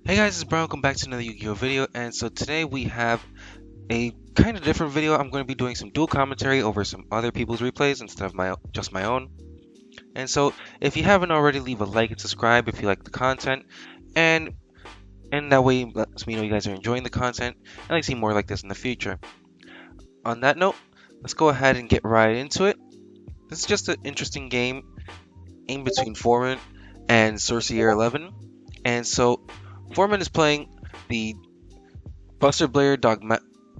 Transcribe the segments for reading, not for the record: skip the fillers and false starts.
Hey guys, it's Brian. Welcome back to another Yu-Gi-Oh video. And so today we have a kind of different video. I'm going to be doing some dual commentary over some other people's replays instead of just my own. And so if you haven't already, leave a like and subscribe if you like the content, and that way lets me know you guys are enjoying the content and like to see more like this in the future. On that note, let's go ahead and get right into it. This is just an interesting game in between Foreman and Sorcerer 11. And so Foreman is playing the Buster Blair Dogmatika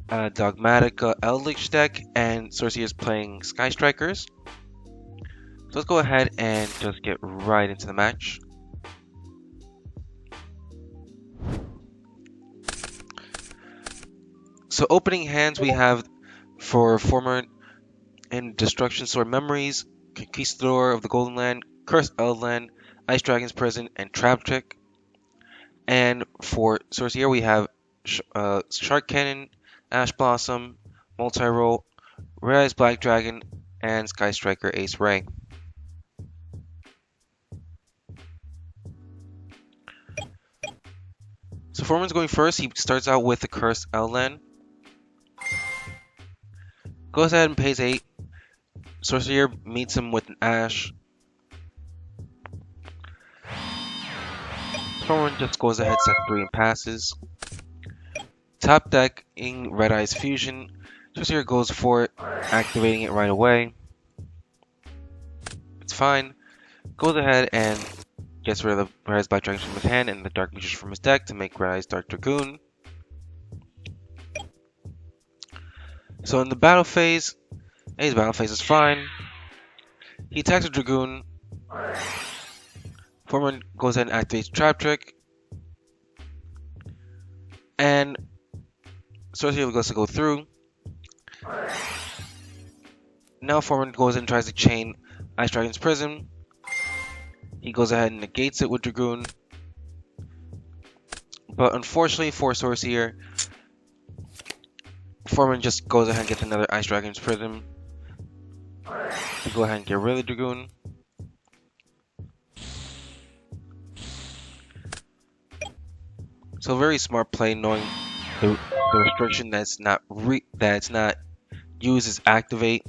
Eldlich deck, and Sorcerer is playing Sky Strikers. So let's go ahead and just get right into the match. So opening hands we have for Former and Destruction Sword Memories, Conquistador of the Golden Land, Cursed Eldland, Ice Dragon's Prison, and Trap Trick. And for Sorcerer we have Shark Cannon, Ash Blossom, Multi-Roll, Red Eyes Black Dragon, and Sky Striker Ace Ray. So Foreman's going first. He starts out with the Cursed Outland. Goes ahead and pays 8. Sorcerer meets him with an Ash. Foreman just goes ahead, sets 3 and passes. Top deck in Red Eyes Fusion. Sorcerer goes for it, activating it right away. It's fine. Goes ahead and gets rid of the Red Eyes Black Dragon from his hand and the Dark Magician from his deck to make Red Eyes Dark Dragoon. So in the battle phase, his battle phase is fine. He attacks a Dragoon. Foreman goes ahead and activates Trap Trick. And Sorcerer goes to go through. Now Foreman goes and tries to chain Ice Dragon's Prison. He goes ahead and negates it with Dragoon. But unfortunately for Sorcerer, Foreman just goes ahead and gets another Ice Dragon's Prison to go ahead and get rid of the Dragoon. So very smart play, knowing the restriction that's not used as activate.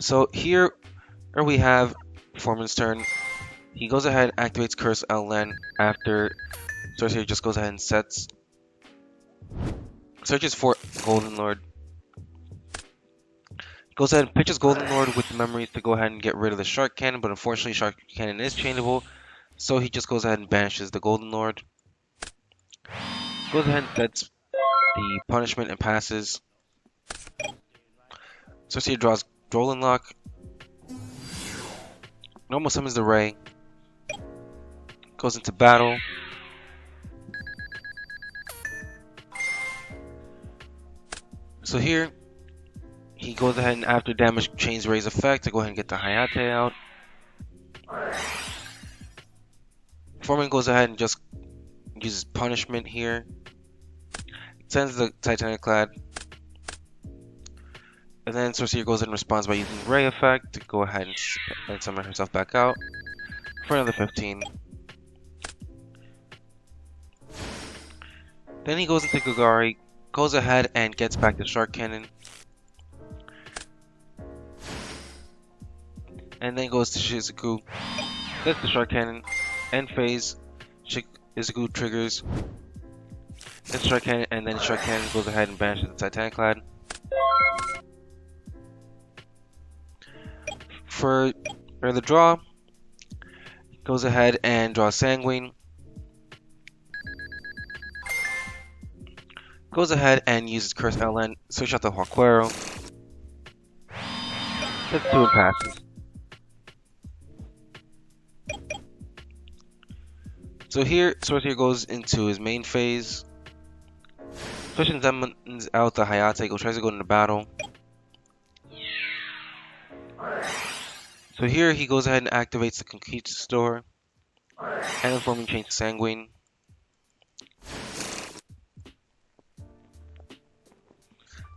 So here we have Foreman's turn. He goes ahead and activates Curse Outland after Sorcerer just goes ahead and sets. Searches for Golden Lord. Goes ahead and pitches Golden Lord with the memories to go ahead and get rid of the Shark Cannon, but unfortunately Shark Cannon is changeable, so he just goes ahead and banishes the Golden Lord. Goes ahead and sets the punishment and passes. Sorcerer draws Drolan Lock. Normal summons the Ray. Goes into battle. So here, he goes ahead and after damage chains Ray's effect to go ahead and get the Hayate out. Foreman goes ahead and just uses punishment here. Sends the Titanic Clad. And then Sorcerer goes in and responds by using Ray effect to go ahead and summon herself back out for another 15. Then he goes into Gagari, goes ahead and gets back the Shark Cannon. And then goes to Shizuku, gets the Shark Cannon, end phase, Shizuku triggers, gets Shark Cannon, and then Shark Cannon goes ahead and banishes the Titanic Clad. For the draw, goes ahead and draws Sanguine. Goes ahead and uses Curse Outland, switch out the Huaquero. Sets 2 and passes. So here, Sorcerer goes into his main phase. Switching summons out the Hayate, tries to go into battle. So here he goes ahead and activates the Conquistador and the Forming Chain to Sanguine.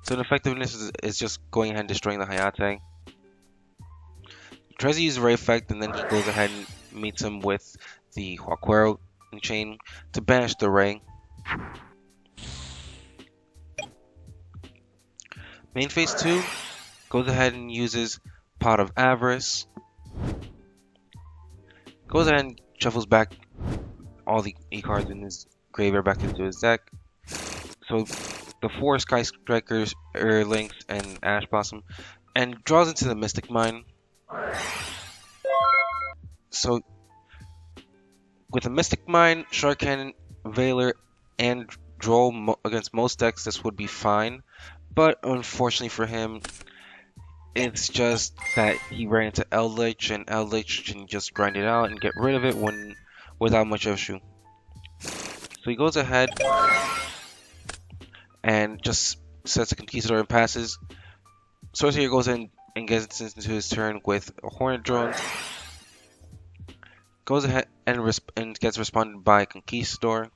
So the effectiveness is just going ahead and destroying the Hayate. tries to use the Ray effect, and then he goes ahead and meets him with the Huaquero chain to banish the Ray. Main phase 2 goes ahead and uses Pot of Avarice. Goes ahead and shuffles back all the E cards in his graveyard back into his deck. So the 4 Sky Strikers, Lynx, and Ash Blossom, and draws into the Mystic Mine. So with the Mystic Mine, Shark Cannon, Veiler, and Droll against most decks, this would be fine. But unfortunately for him, it's just that he ran into Eldlich, and Eldlich can just grind it out and get rid of it without much issue. So he goes ahead and just sets a Conquistador and passes. Sorcerer goes in and gets into his turn with a Hornet Drone. Goes ahead and gets responded by Conquistador.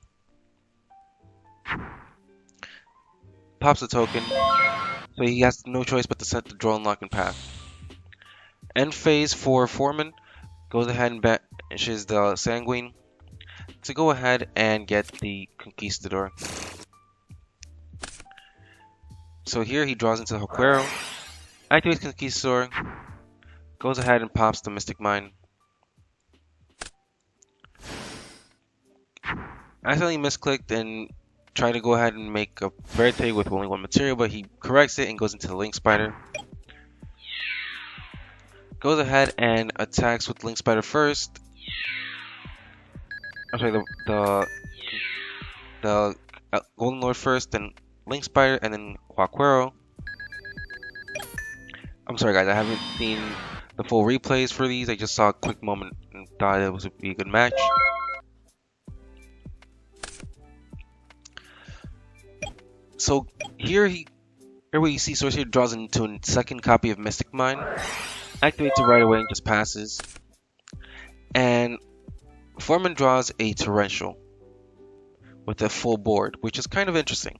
Pops a token, so he has no choice but to set the Drone Lock and pass. End phase for Foreman goes ahead and banishes the Sanguine to go ahead and get the Conquistador. So here he draws into the Huaquero, activates Conquistador, goes ahead and pops the Mystic Mine. Accidentally misclicked and tried to go ahead and make a Verte with only 1 material, but he corrects it and goes into the Link Spider. Goes ahead and attacks with Link Spider first. I'm sorry, the Golden Lord first, then Link Spider, and then Huaquero. I'm sorry guys, I haven't seen the full replays for these. I just saw a quick moment and thought it would be a good match. So here we see Sorcerer draws into a second copy of Mystic Mine, activates it right away and just passes. And Foreman draws a Torrential with a full board, which is kind of interesting,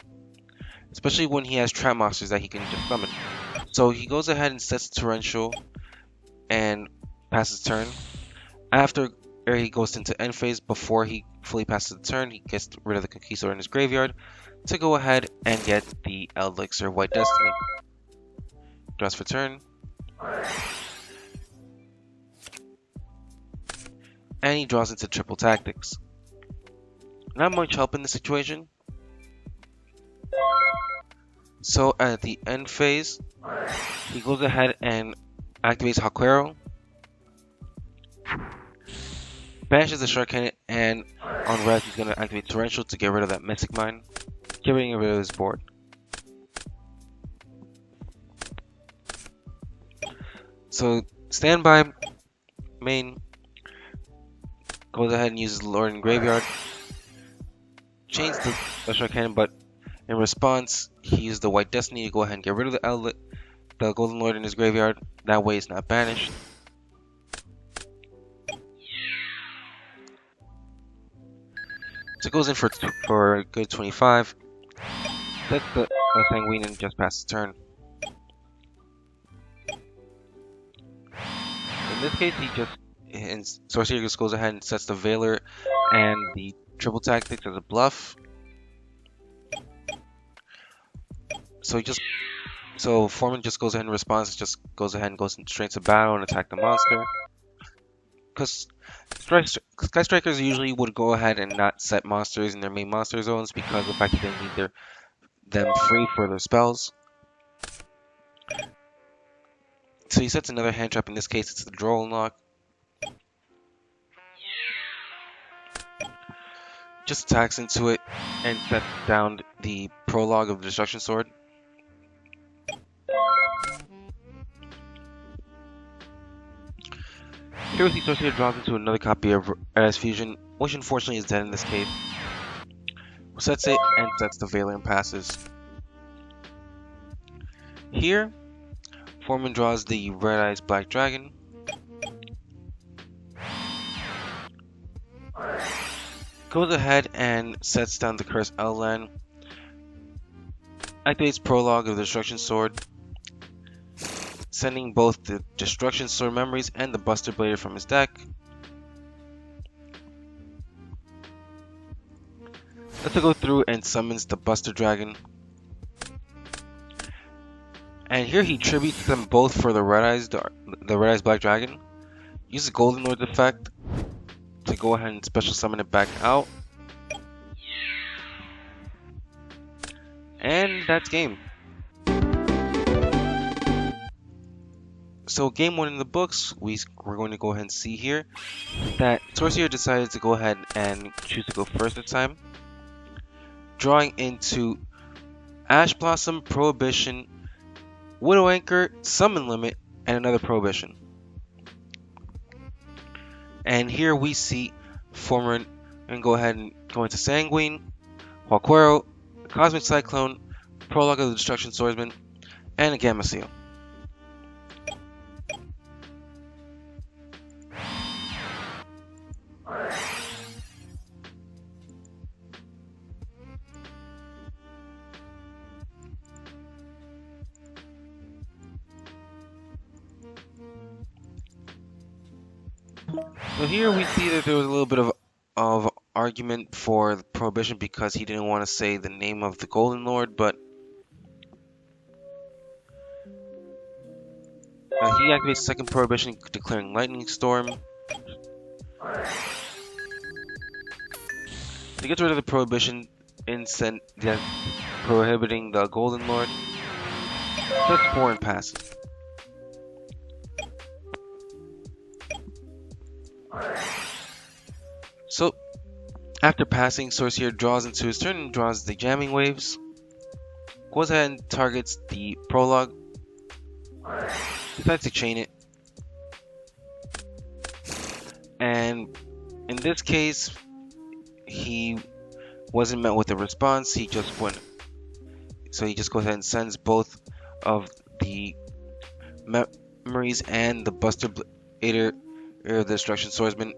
especially when he has trap monsters that he can just summon. So he goes ahead and sets the Torrential and passes turn. After he goes into end phase, before he fully passes the turn, he gets rid of the Conquistador in his graveyard to go ahead and get the Eldlich or White Destiny. Draws for turn. And he draws into Triple Tactics. Not much help in this situation. So at the end phase, he goes ahead and activates Huaquero, banishes the Shark Cannon, and on red he's going to activate Torrential to get rid of that Mystic Mine, getting rid of his board. So standby main goes ahead and uses Lord in Graveyard, chains the Shark Cannon, but in response he used the White Destiny to go ahead and get rid of the Golden Lord in his graveyard. That way it's not banished. So it goes in for a good 25. Sets the Sanguine and just passes turn. In this case, Sorcerer just goes ahead and sets the Veiler and the Triple Tactics as a bluff. So Foreman just goes ahead and responds, just goes ahead and goes straight to battle and attack the monster. Because Sky Strikers usually would go ahead and not set monsters in their main monster zones because of the fact that they need them free for their spells. So he sets another hand trap. In this case, it's the Droll Lock. Just attacks into it and sets down the prologue of the Destruction Sword. Here we see Sorcerer draws into another copy of Eris Fusion, which unfortunately is dead in this case. Sets it and sets the Veiler and passes. Here, Foreman draws the Red Eyes Black Dragon. Goes ahead and sets down the Cursed Outland. Activates Prologue of the Destruction Sword. sending both the Destruction Sword memories and the Buster Blader from his deck. Let's go through and summons the Buster Dragon. And here he tributes them both for the Red Eyes Black Dragon. Uses Golden Lord's effect to go ahead and special summon it back out. And that's game. So game 1 in the books, we're going to go ahead and see here that Sorcerer decided to go ahead and choose to go first this time. Drawing into Ash Blossom, Prohibition, Widow Anchor, Summon Limit, and another Prohibition. And here we see Former and go ahead and go into Sanguine, Huaquero, Cosmic Cyclone, Prologue of the Destruction Swordsman, and a Gamma Seal. So here we see that there was a little bit of argument for the Prohibition because he didn't want to say the name of the Golden Lord, but he activates second Prohibition, declaring Lightning Storm. To get rid of the Prohibition, prohibiting the Golden Lord, plus 4 and passes. So, after passing, Sorcerer draws into his turn and draws the Jamming Waves. Goes ahead and targets the Prologue. Decides to chain it. And in this case, he wasn't met with a response. He just went. So he just goes ahead and sends both of the memories and the Buster Blader, the Destruction Swordsman,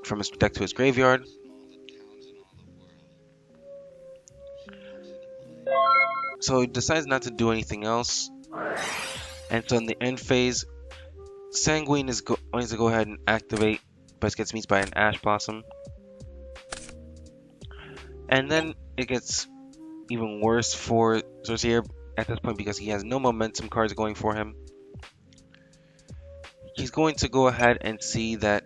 from his deck to his graveyard. So he decides not to do anything else. And so in the end phase, Sanguine is going to go ahead and activate, but it gets meets by an Ash Blossom. And then it gets even worse for Sorcerer at this point because he has no momentum cards going for him. He's going to go ahead and see that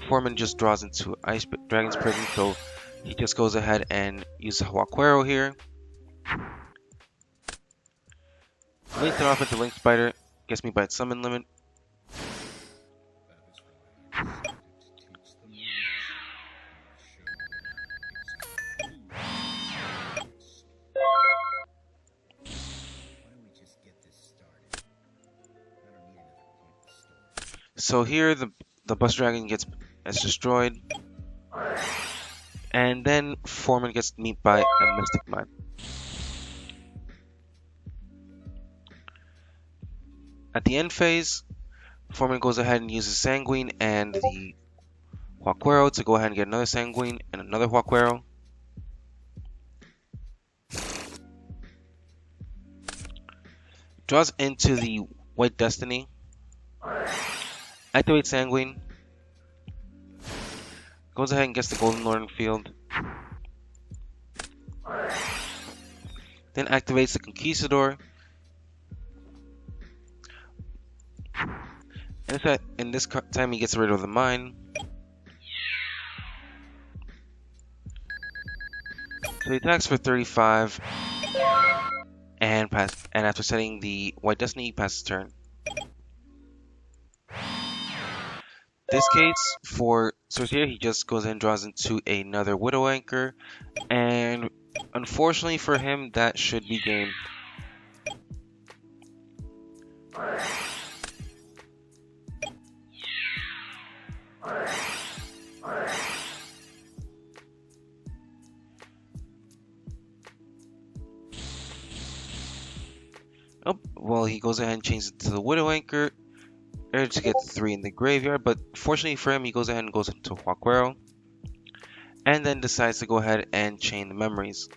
Foreman just draws into Ice Dragon's Prison, so he just goes ahead and uses Huaquero here. Links it off into Link Spider, gets me by its summon limit. So here the Buster Dragon gets destroyed, and then Foreman gets meet by a Mystic Mine. At the end phase, Foreman goes ahead and uses Sanguine and the Huaquero to go ahead and get another Sanguine and another Huaquero. Draws into the White Destiny. Activates Sanguine. Goes ahead and gets the Golden Lord in field. Then activates the Conquistador. And in this time he gets rid of the mine. So he attacks for 35 and after setting the White Destiny, he passes turn. This case, for Sorcerer, he just goes and draws into another Widow Anchor, and unfortunately for him, that should be game. Oh, well, he goes ahead and changes it to the Widow Anchor to get 3 in the graveyard, but fortunately for him, he goes ahead and goes into Huaquero, and then decides to go ahead and chain the memories.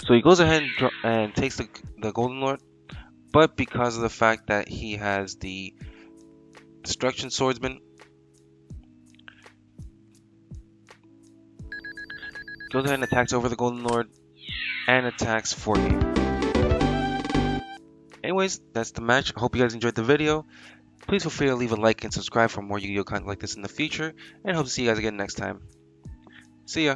So he goes ahead and takes the Golden Lord, but because of the fact that he has the Destruction Swordsman, goes ahead and attacks over the Golden Lord and attacks for you. Anyways, that's the match. I hope you guys enjoyed the video. Please feel free to leave a like and subscribe for more Yu-Gi-Oh content like this in the future, and hope to see you guys again next time. See ya!